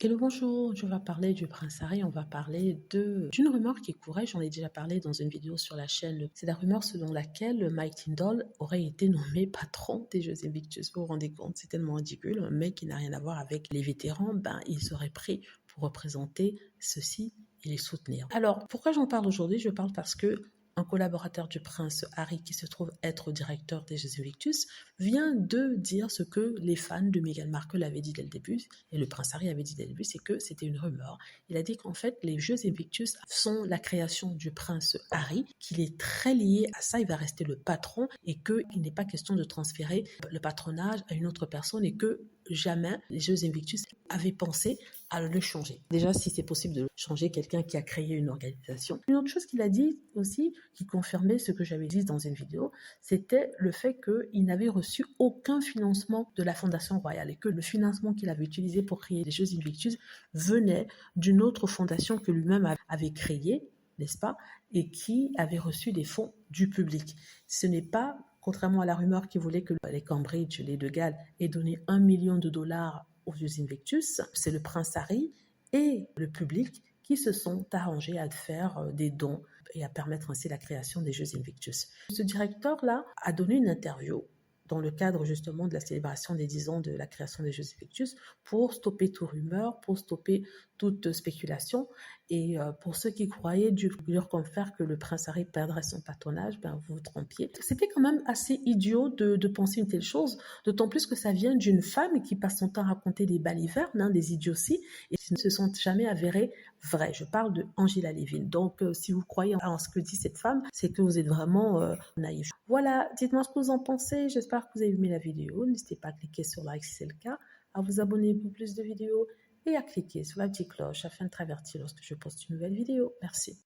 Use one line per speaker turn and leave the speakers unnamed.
Hello, bonjour, je vais parler du prince Harry, on va parler d'une rumeur qui courait, j'en ai déjà parlé dans une vidéo sur la chaîne. C'est la rumeur selon laquelle Mike Tindall aurait été nommé patron des Jeux Invictus. Vous vous rendez compte, c'est tellement ridicule, un mec qui n'a rien à voir avec les vétérans, il serait pris pour représenter ceux-ci et les soutenir. Alors, pourquoi j'en parle aujourd'hui? Je parle parce que un collaborateur du prince Harry, qui se trouve être directeur des Jeux Invictus, vient de dire ce que les fans de Meghan Markle avaient dit dès le début, et le prince Harry avait dit dès le début, c'est que c'était une rumeur. Il a dit qu'en fait, les Jeux Invictus sont la création du prince Harry, qu'il est très lié à ça, il va rester le patron, et qu'il n'est pas question de transférer le patronage à une autre personne, et que jamais les Jeux Invictus avaient pensé à le changer. Déjà, si c'est possible de changer quelqu'un qui a créé une organisation. Une autre chose qu'il a dit aussi, qui confirmait ce que j'avais dit dans une vidéo, c'était le fait qu'il n'avait reçu aucun financement de la Fondation Royale et que le financement qu'il avait utilisé pour créer les Jeux Invictus venait d'une autre fondation que lui-même avait créée, n'est-ce pas, et qui avait reçu des fonds du public. Ce n'est pas, contrairement à la rumeur qui voulait que les Cambridge, les De Gaulle, aient donné 1 million de dollars aux Jeux Invictus, c'est le prince Harry et le public qui se sont arrangés à faire des dons et à permettre ainsi la création des Jeux Invictus. Ce directeur-là a donné une interview dans le cadre justement de la célébration des 10 ans de la création des Jeux Invictus pour stopper toute rumeur, pour stopper toute spéculation. Et pour ceux qui croyaient dur comme fer que le prince Harry perdrait son patronage, vous vous trompiez. C'était quand même assez idiot de penser une telle chose, d'autant plus que ça vient d'une femme qui passe son temps à raconter des balivernes, des idioties, et qui ne se sont jamais avérées vraies. Je parle de Angela Levin. Donc, si vous croyez en ce que dit cette femme, c'est que vous êtes vraiment naïf. Voilà, dites-moi ce que vous en pensez. J'espère que vous avez aimé la vidéo. N'hésitez pas à cliquer sur like si c'est le cas, à vous abonner pour plus de vidéos et à cliquer sur la petite cloche afin de être averti lorsque je poste une nouvelle vidéo. Merci.